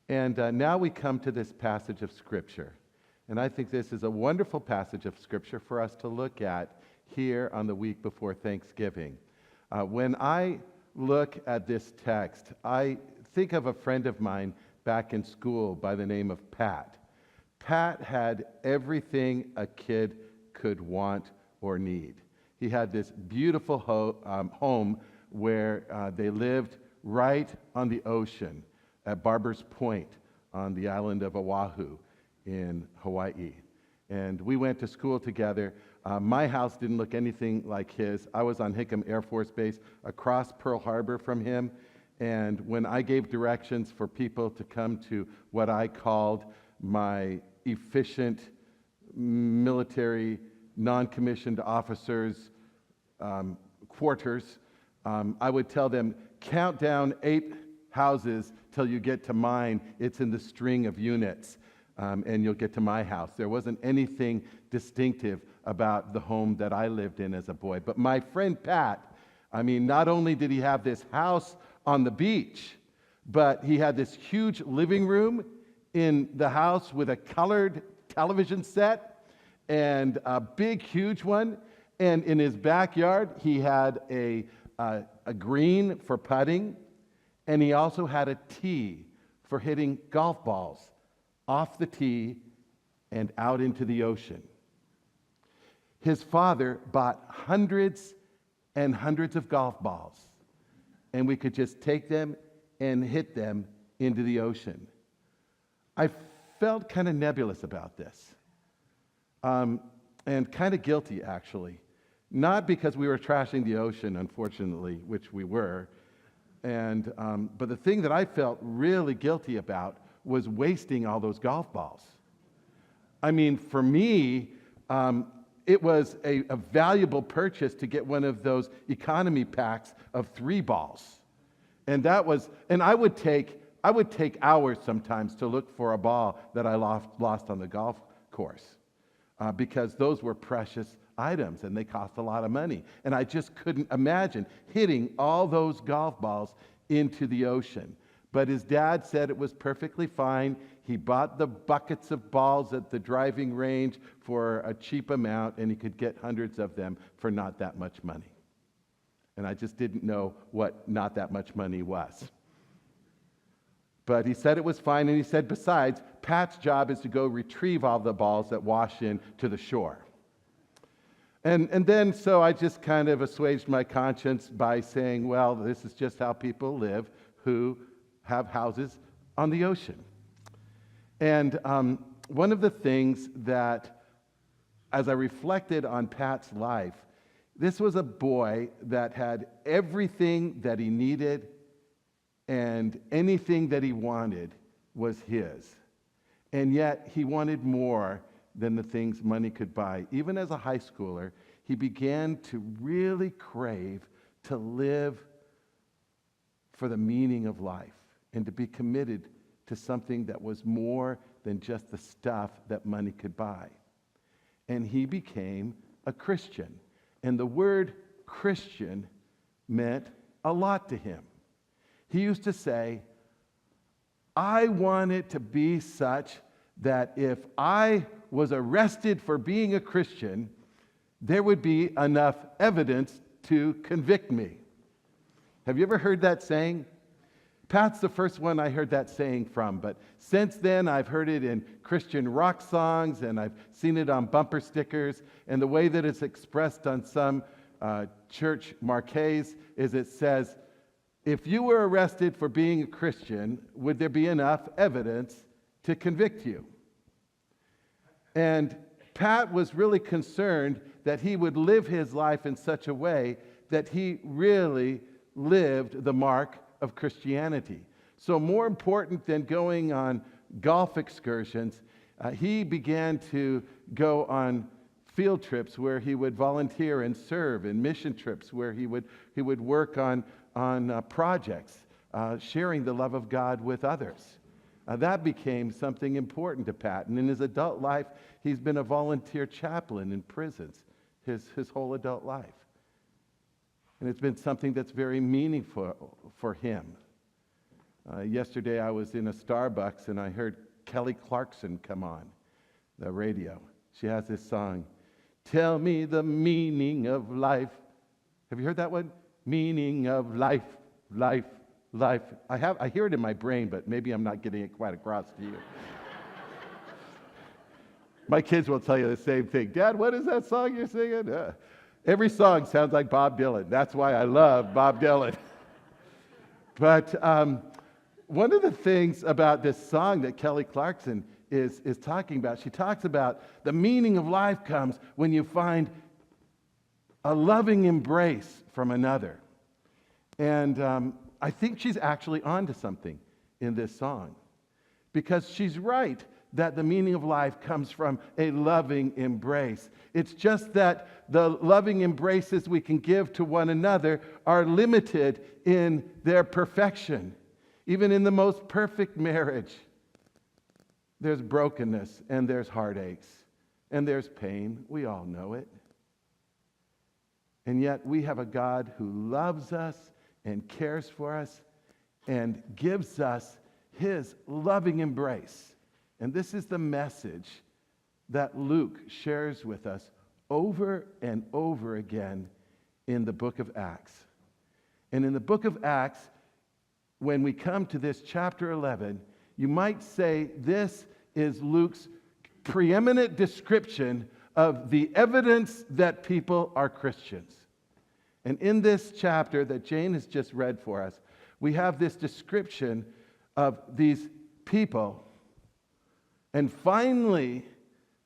And now we come to this passage of Scripture. And I think this is a wonderful passage of Scripture for us to look at here on the week before Thanksgiving. When I look at this text, I think of a friend of mine back in school by the name of Pat. Pat had everything a kid could want or need. He had this beautiful home where they lived right on the ocean at Barber's Point on the island of Oahu in Hawaii. And we went to school together. My house didn't look anything like his. I was on Hickam Air Force Base across Pearl Harbor from him. And when I gave directions for people to come to what I called my efficient military non-commissioned officers' quarters, I would tell them, count down 8 houses till you get to mine. It's in the string of units, and you'll get to my house. There wasn't anything distinctive about the home that I lived in as a boy. But my friend Pat, not only did he have this house on the beach, but he had this huge living room in the house with a colored television set and a big, huge one. And in his backyard, he had a green for putting, and he also had a tee for hitting golf balls off the tee and out into the ocean. His father bought hundreds and hundreds of golf balls, and we could just take them and hit them into the ocean. I felt kind of nebulous about this, and kind of guilty, actually. Not because we were trashing the ocean, unfortunately, which we were, but the thing that I felt really guilty about was wasting all those golf balls. For me, it was a valuable purchase to get one of those economy packs of 3 balls. And I would take hours sometimes to look for a ball that I lost on the golf course, because those were precious items and they cost a lot of money. And I just couldn't imagine hitting all those golf balls into the ocean. But his dad said it was perfectly fine. He bought the buckets of balls at the driving range for a cheap amount, and he could get hundreds of them for not that much money. And I just didn't know what not that much money was. But he said it was fine, and he said, besides, Pat's job is to go retrieve all the balls that wash in to the shore. And then, so I just kind of assuaged my conscience by saying, well, this is just how people live who have houses on the ocean. And one of the things that, as I reflected on Pat's life, this was a boy that had everything that he needed, and anything that he wanted was his. And yet, he wanted more than the things money could buy. Even as a high schooler, he began to really crave to live for the meaning of life and to be committed to something that was more than just the stuff that money could buy. And he became a Christian. And the word Christian meant a lot to him. He used to say, I want it to be such that if I was arrested for being a Christian, there would be enough evidence to convict me. Have you ever heard that saying? Pat's the first one I heard that saying from, but since then I've heard it in Christian rock songs, and I've seen it on bumper stickers, and the way that it's expressed on some church marquees is it says, if you were arrested for being a Christian, would there be enough evidence to convict you? And Pat was really concerned that he would live his life in such a way that he really lived the mark of Christianity. So more important than going on golf excursions, he began to go on field trips where he would volunteer and serve, and mission trips where he would work on projects, sharing the love of God with others. That became something important to Pat. And in his adult life, he's been a volunteer chaplain in prisons his whole adult life. And it's been something that's very meaningful for him. Yesterday I was in a Starbucks and I heard Kelly Clarkson come on the radio. She has this song, "Tell me the meaning of life." Have you heard that one? Meaning of life, life, life. I hear it in my brain, but maybe I'm not getting it quite across to you. My kids will tell you the same thing. "Dad, what is that song you're singing?" Every song sounds like Bob Dylan. That's why I love Bob Dylan. But one of the things about this song that Kelly Clarkson is talking about, she talks about the meaning of life comes when you find a loving embrace from another. And I think she's actually onto something in this song, because she's right that the meaning of life comes from a loving embrace. It's just that the loving embraces we can give to one another are limited in their perfection. Even in the most perfect marriage, there's brokenness and there's heartaches and there's pain. We all know it. And yet we have a God who loves us and cares for us and gives us his loving embrace. And this is the message that Luke shares with us over and over again in the book of Acts. And in the book of Acts, when we come to this chapter 11, you might say this is Luke's preeminent description of the evidence that people are Christians. And in this chapter that Jane has just read for us, we have this description of these people. And finally,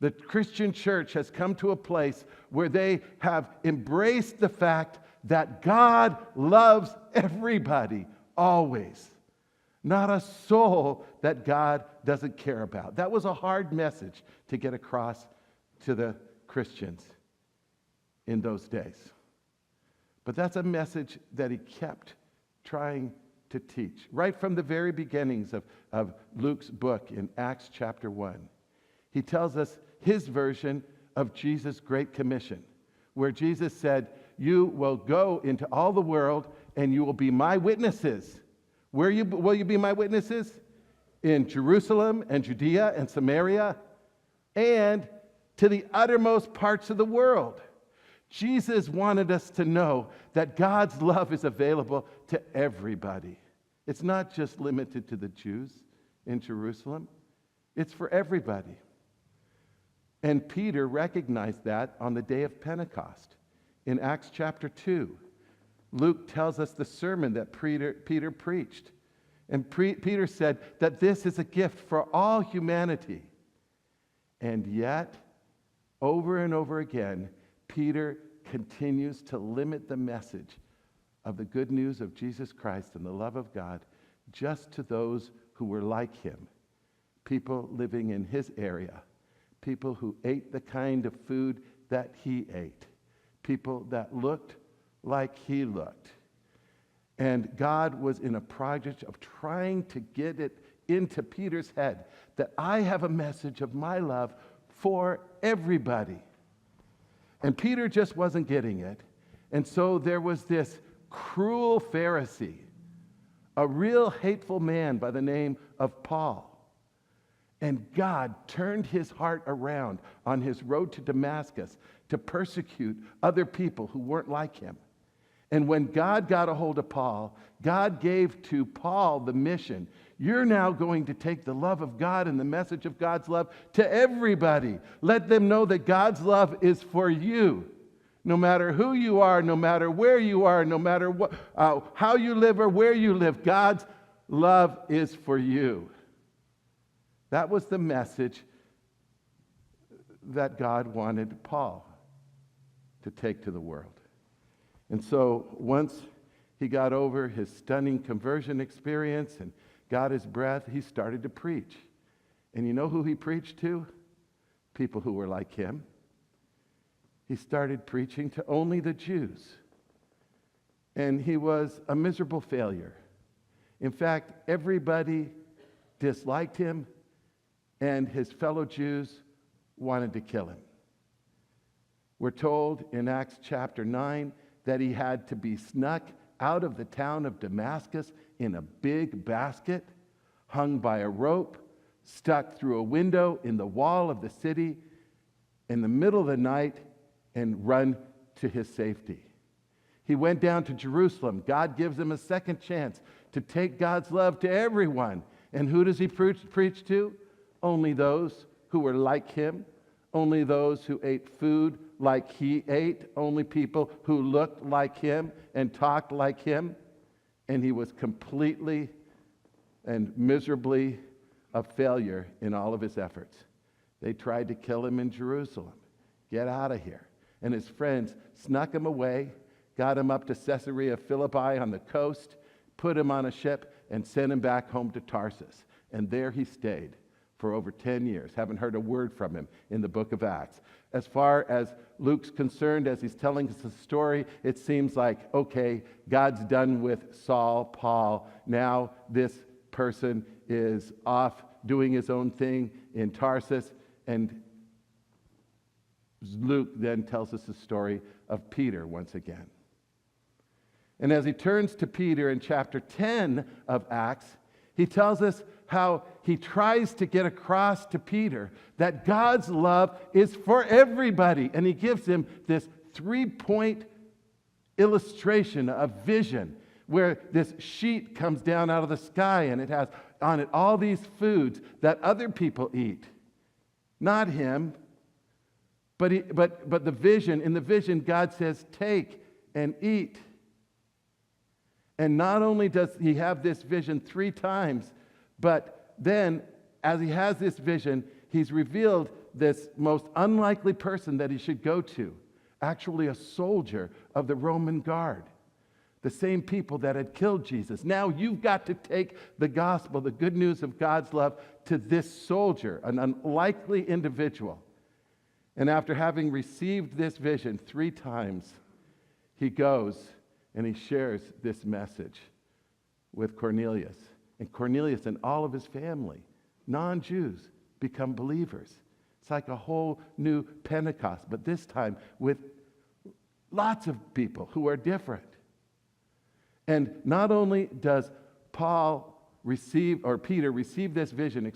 the Christian church has come to a place where they have embraced the fact that God loves everybody, always. Not a soul that God doesn't care about. That was a hard message to get across to the Christians in those days. But that's a message that he kept trying to teach. Right from the very beginnings of Luke's book in Acts chapter 1. He tells us his version of Jesus' Great Commission, where Jesus said, "You will go into all the world and you will be my witnesses." Where will you be my witnesses? In Jerusalem and Judea and Samaria and to the uttermost parts of the world. Jesus wanted us to know that God's love is available to everybody. It's not just limited to the Jews in Jerusalem. It's for everybody. And Peter recognized that on the day of Pentecost. In Acts chapter 2, Luke tells us the sermon that Peter preached. And Peter said that this is a gift for all humanity. And yet, over and over again, Peter continues to limit the message of the good news of Jesus Christ and the love of God just to those who were like him, people living in his area, people who ate the kind of food that he ate, people that looked like he looked. And God was in a project of trying to get it into Peter's head that I have a message of my love for everybody. And Peter just wasn't getting it. And so there was this cruel Pharisee, a real hateful man by the name of Paul. And God turned his heart around on his road to Damascus to persecute other people who weren't like him. And when God got a hold of Paul, God gave to Paul the mission. You're now going to take the love of God and the message of God's love to everybody. Let them know that God's love is for you. No matter who you are, no matter where you are, no matter how you live or where you live, God's love is for you. That was the message that God wanted Paul to take to the world. And so once he got over his stunning conversion experience and got his breath, he started to preach. And you know who he preached to? People who were like him. He started preaching to only the Jews. And he was a miserable failure. In fact, everybody disliked him, and his fellow Jews wanted to kill him. We're told in Acts chapter 9 that he had to be snuck out of the town of Damascus in a big basket, hung by a rope, stuck through a window in the wall of the city in the middle of the night, and run to his safety. He went down to Jerusalem. God gives him a second chance to take God's love to everyone. And who does he preach to? Only those who were like him, only those who ate food like he ate, only people who looked like him and talked like him. And he was completely and miserably a failure in all of his efforts. They tried to kill him in Jerusalem. Get out of here. And his friends snuck him away, got him up to Caesarea Philippi on the coast, put him on a ship, and sent him back home to Tarsus. And there he stayed for over 10 years. Haven't heard a word from him in the book of Acts. As far as Luke's concerned, as he's telling us the story, it seems like, okay, God's done with Saul, Paul. Now this person is off doing his own thing in Tarsus. And Luke then tells us the story of Peter once again. And as he turns to Peter in chapter 10 of Acts, he tells us how he tries to get across to Peter that God's love is for everybody. And he gives him this 3-point illustration of vision where this sheet comes down out of the sky and it has on it all these foods that other people eat. Not him, but the vision. In the vision, God says, take and eat. And not only does he have this vision 3 times, but then as he has this vision, he's revealed this most unlikely person that he should go to, actually a soldier of the Roman guard, the same people that had killed Jesus. Now you've got to take the gospel, the good news of God's love, to this soldier, an unlikely individual. And after having received this vision 3 times, he goes and he shares this message with Cornelius. And Cornelius and all of his family, non-Jews, become believers. It's like a whole new Pentecost, but this time with lots of people who are different. And not only does Peter receive this vision,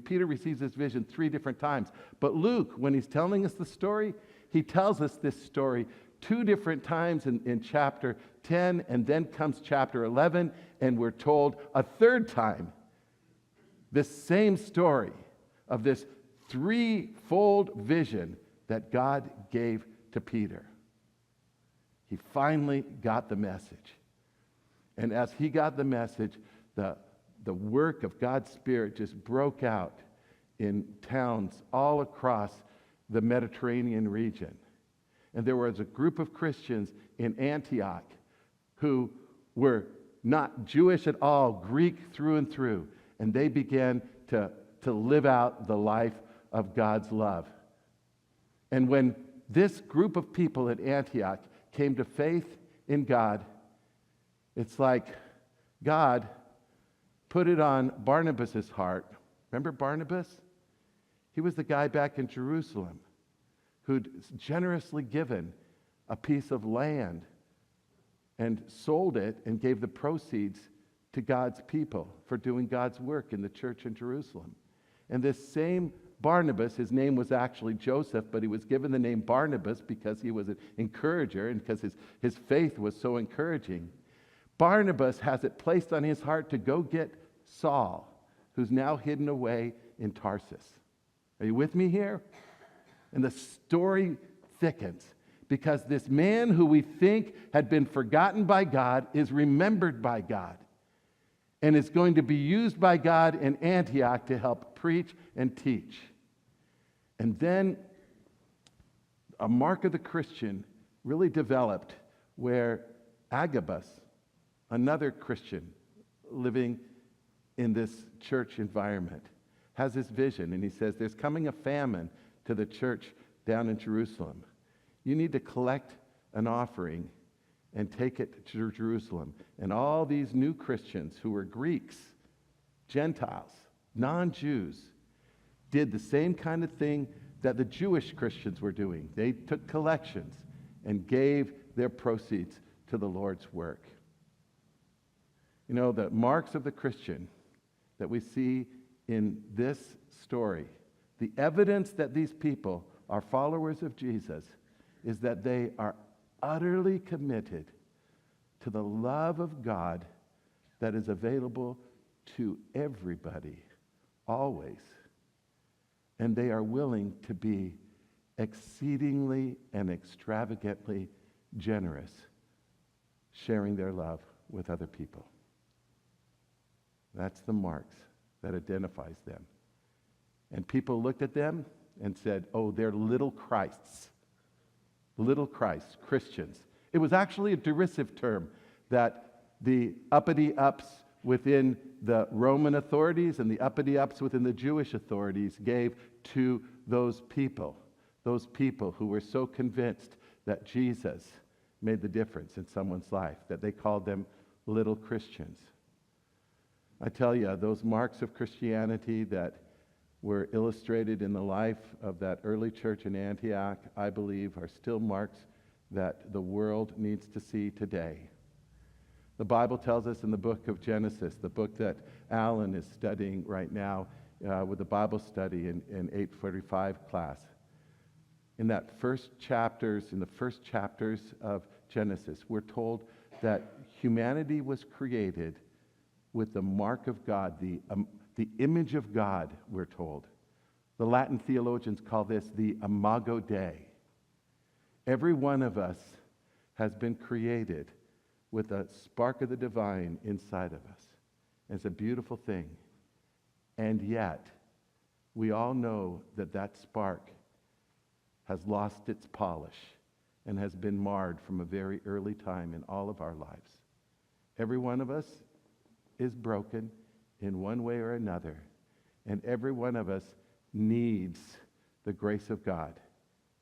Peter receives this vision 3 different times. But Luke, when he's telling us the story, he tells us this story 2 different times in chapter 10, and then comes chapter 11, and we're told a 3rd time this same story of this 3-fold vision that God gave to Peter. He finally got the message. And as he got the message, the work of God's Spirit just broke out in towns all across the Mediterranean region. And there was a group of Christians in Antioch who were not Jewish at all, Greek through and through. And they began to live out the life of God's love. And when this group of people at Antioch came to faith in God, it's like God put it on Barnabas' heart. Remember Barnabas? He was the guy back in Jerusalem who'd generously given a piece of land and sold it and gave the proceeds to God's people for doing God's work in the church in Jerusalem. And this same Barnabas, his name was actually Joseph, but he was given the name Barnabas because he was an encourager and because his faith was so encouraging. Barnabas has it placed on his heart to go get Saul, who's now hidden away in Tarsus. Are you with me here? And the story thickens because this man who we think had been forgotten by God is remembered by God and is going to be used by God in Antioch to help preach and teach. And then a mark of the Christian really developed where Agabus, another Christian living in this church environment, has this vision, and he says, there's coming a famine to the church down in Jerusalem. You need to collect an offering and take it to Jerusalem. And all these new Christians who were Greeks, Gentiles, non-Jews, did the same kind of thing that the Jewish Christians were doing. They took collections and gave their proceeds to the Lord's work. You know, the marks of the Christian that we see in this story, the evidence that these people are followers of Jesus, is that they are utterly committed to the love of God that is available to everybody, always. And they are willing to be exceedingly and extravagantly generous, sharing their love with other people. That's the marks that identifies them. And people looked at them and said, oh, they're little Christs. Little Christs, Christians. It was actually a derisive term that the uppity-ups within the Roman authorities and the uppity-ups within the Jewish authorities gave to those people who were so convinced that Jesus made the difference in someone's life, that they called them little Christians. I tell you, those marks of Christianity that were illustrated in the life of that early church in Antioch, I believe, are still marks that the world needs to see today. The Bible tells us in the book of Genesis, the book that Alan is studying right now with the Bible study in 845 class. In the first chapters of Genesis, we're told that humanity was created with the mark of God, the image of God, we're told. The Latin theologians call this the imago Dei. Every one of us has been created with a spark of the divine inside of us. It's a beautiful thing. And yet, we all know that that spark has lost its polish and has been marred from a very early time in all of our lives. Every one of us is broken in one way or another, and every one of us needs the grace of God.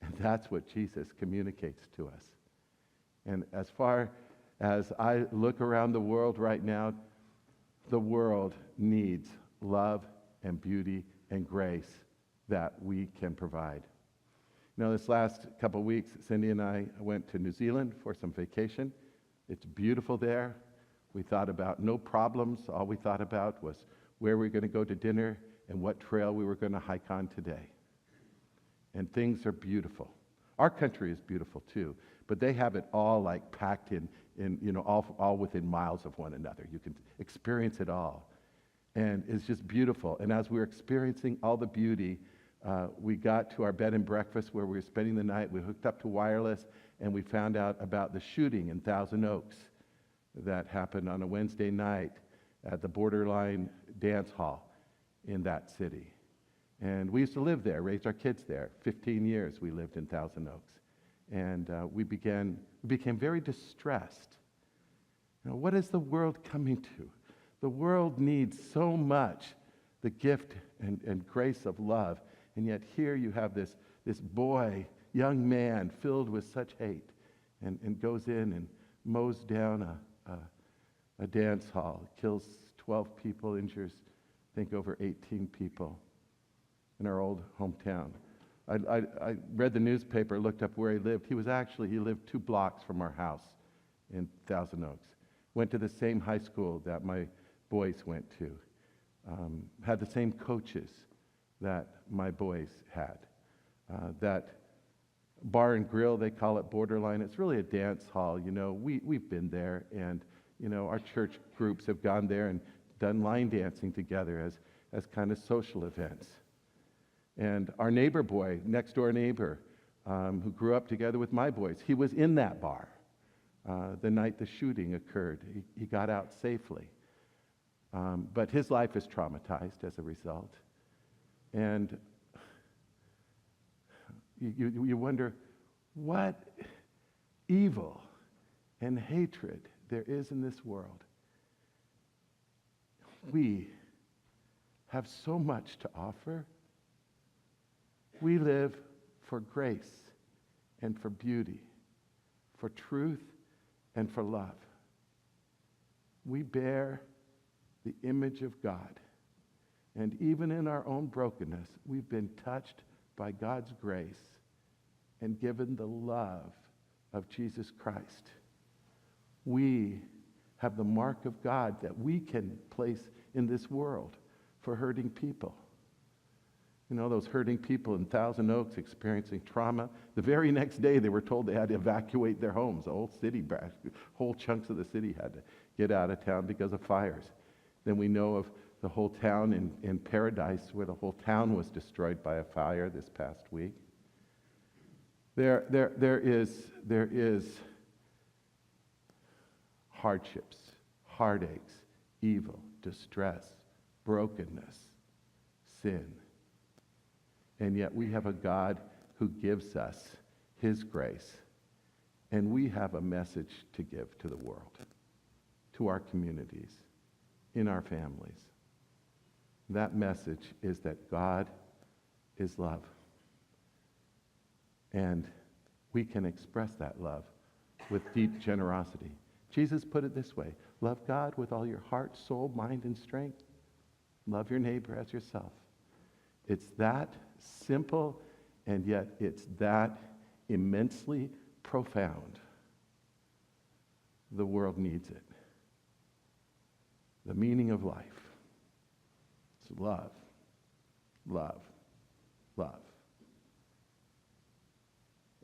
And that's what Jesus communicates to us. And as far as I look around the world right now, the world needs love and beauty and grace that we can provide. You know, this last couple of weeks, Cindy and I went to New Zealand for some vacation. It's beautiful there. We thought about no problems. All we thought about was where we were going to go to dinner and what trail we were going to hike on today. And things are beautiful. Our country is beautiful too, but they have it all like packed in all within miles of one another. You can experience it all. And it's just beautiful. And as we were experiencing all the beauty, we got to our bed and breakfast where we were spending the night. We hooked up to wireless, and we found out about the shooting in Thousand Oaks that happened on a Wednesday night at the Borderline Dance Hall in that city. And we used to live there, raised our kids there. 15 years we lived in Thousand Oaks. And we became very distressed. You know, what is the world coming to? The world needs so much the gift and grace of love. And yet here you have this boy, young man, filled with such hate, and goes in and mows down a dance hall, kills 12 people, injures, I think, over 18 people in our old hometown. I read the newspaper, looked up where he lived. He lived 2 blocks from our house in Thousand Oaks. Went to the same high school that my boys went to. Had the same coaches that my boys had. That bar and grill, they call it Borderline. It's really a dance hall. You know, we've been there, and you know, our church groups have gone there and done line dancing together as kind of social events. And our neighbor boy, next door neighbor, who grew up together with my boys, he was in that bar the night the shooting occurred. He got out safely. But his life is traumatized as a result. And you wonder what evil and hatred there is in this world. We have so much to offer. We live for grace and for beauty, for truth and for love. We bear the image of God. And even in our own brokenness, we've been touched by God's grace and given the love of Jesus Christ. We have the mark of God that we can place in this world for hurting people. You know, those hurting people in Thousand Oaks experiencing trauma. The very next day, they were told they had to evacuate their homes. The whole city, whole chunks of the city had to get out of town because of fires. Then we know of the whole town in Paradise, where the whole town was destroyed by a fire this past week. There is hardships, heartaches, evil, distress, brokenness, sin. And yet we have a God who gives us his grace. And we have a message to give to the world, to our communities, in our families. That message is that God is love. And we can express that love with deep generosity. Jesus put it this way: love God with all your heart, soul, mind, and strength. Love your neighbor as yourself. It's that simple, and yet it's that immensely profound. The world needs it. The meaning of life is love, love, love.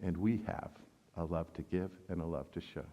And we have a love to give and a love to show.